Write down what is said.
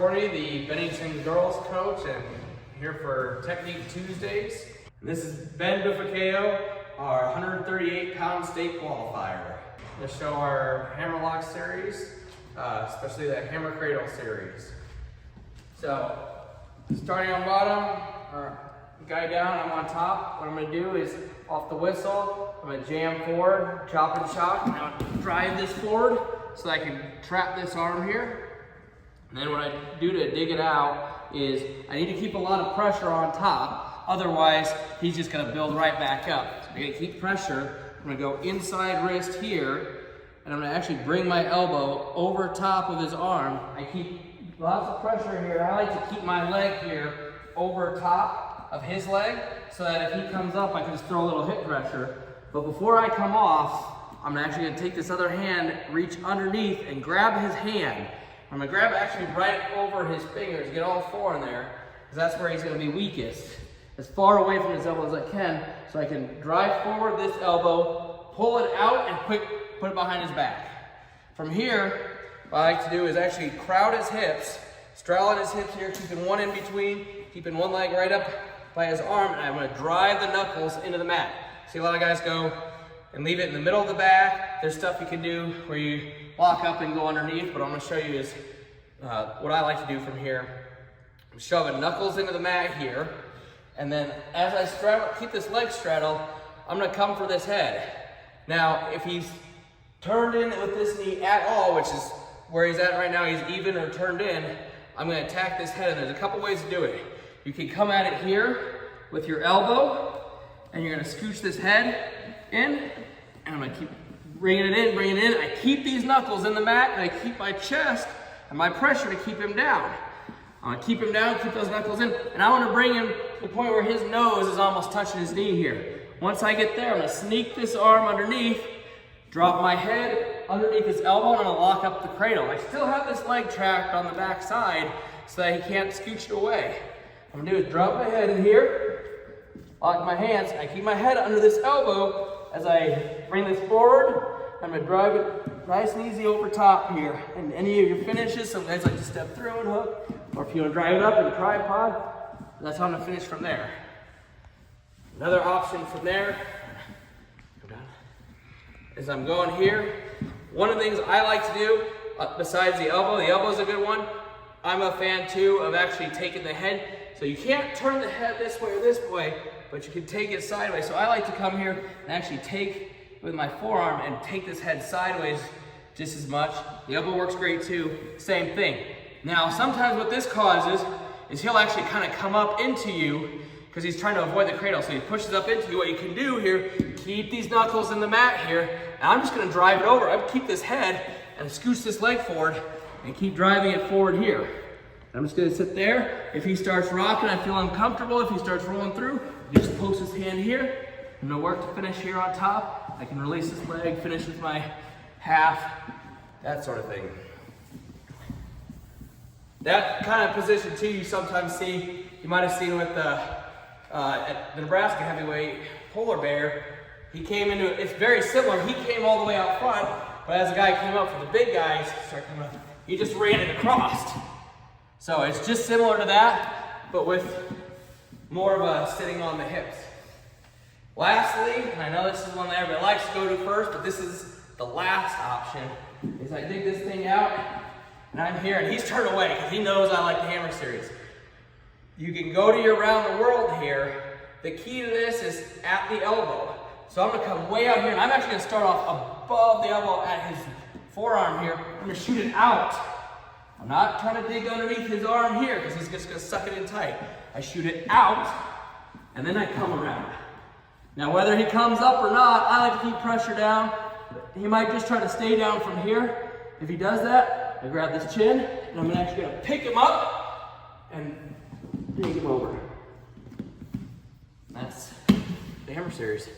Pokorny, the Bennington girls coach, and here for Technique Tuesdays. And this is Ben Bufakeo, our 138-pound state qualifier. To show our Hammerlock series, especially the Hammer Cradle series. So, starting on bottom, or guy down, I'm on top. What I'm going to do is, off the whistle, I'm going to jam forward, chop and shock. I'm going to drive this forward so that I can trap this arm here. And then what I do to dig it out is I need to keep a lot of pressure on top. Otherwise, he's just going to build right back up. So I'm going to keep pressure. I'm going to go inside wrist here, and I'm going to actually bring my elbow over top of his arm. I keep lots of pressure here. I like to keep my leg here over top of his leg so that if he comes up, I can just throw a little hip pressure. But before I come off, I'm actually going to take this other hand, reach underneath, and grab his hand. I'm going to grab actually right over his fingers, get all four in there, because that's where he's going to be weakest. As far away from his elbow as I can, so I can drive forward this elbow, pull it out, and put it behind his back. From here, what I like to do is actually crowd his hips, straddle at his hips here, keeping one in between, keeping one leg right up by his arm, and I'm going to drive the knuckles into the mat. See a lot of guys go and leave it in the middle of the back. There's stuff you can do where you lock up and go underneath, but I'm going to show you is what I like to do from here. I'm shoving knuckles into the mat here, and then as I straddle, keep this leg straddled, I'm going to come for this head. Now, if he's turned in with this knee at all, which is where he's at right now, he's even or turned in, I'm going to attack this head, and there's a couple ways to do it. You can come at it here with your elbow, and you're going to scooch this head in, and I'm going to keep bringing it in. I keep these knuckles in the mat, and I keep my chest and my pressure to keep him down. I'm going to keep him down, keep those knuckles in, and I want to bring him to the point where his nose is almost touching his knee here. Once I get there, I'm going to sneak this arm underneath, drop my head underneath his elbow, and I'm going to lock up the cradle. I still have this leg trapped on the back side so that he can't scooch it away. What I'm going to do is drop my head in here, lock my hands, I keep my head under this elbow as I bring this forward. I'm going to drive it nice and easy over top here. And any of your finishes, some guys like to step through and hook, or if you want to drive it up in a tripod, that's how I'm going to finish from there. Another option from there, is I'm going here. One of the things I like to do, besides the elbow's a good one, I'm a fan too of actually taking the head. So you can't turn the head this way or this way, but you can take it sideways. So I like to come here and actually take with my forearm and take this head sideways just as much. The elbow works great too, same thing. Now sometimes what this causes is he'll actually kind of come up into you because he's trying to avoid the cradle. So he pushes up into you. What you can do here, keep these knuckles in the mat here, and I'm just going to drive it over. I keep this head and scooch this leg forward and keep driving it forward here. And I'm just going to sit there. If he starts rocking, I feel uncomfortable. If he starts rolling through, just post his hand here. I'm going to work to finish here on top. I can release this leg, finish with my half, that sort of thing. That kind of position too, you sometimes see, you might have seen with at the Nebraska heavyweight polar bear. He came into it, it's very similar. He came all the way out front, but as the guy came up for the big guys, start coming up, he just ran it across. So it's just similar to that, but with more of a sitting on the hips. Lastly, and I know this is one that everybody likes to go to first, but this is the last option, is I dig this thing out, and I'm here, and he's turned away, because he knows I like the hammer series. You can go to your round the world here. The key to this is at the elbow. So I'm going to come way out here, and I'm actually going to start off above the elbow at his forearm here. I'm going to shoot it out. I'm not trying to dig underneath his arm here, because he's just going to suck it in tight. I shoot it out, and then I come around. Now whether he comes up or not, I like to keep pressure down. He might just try to stay down from here. If he does that, I grab this chin, and I'm actually going to pick him up and dig him over. That's the hammer series.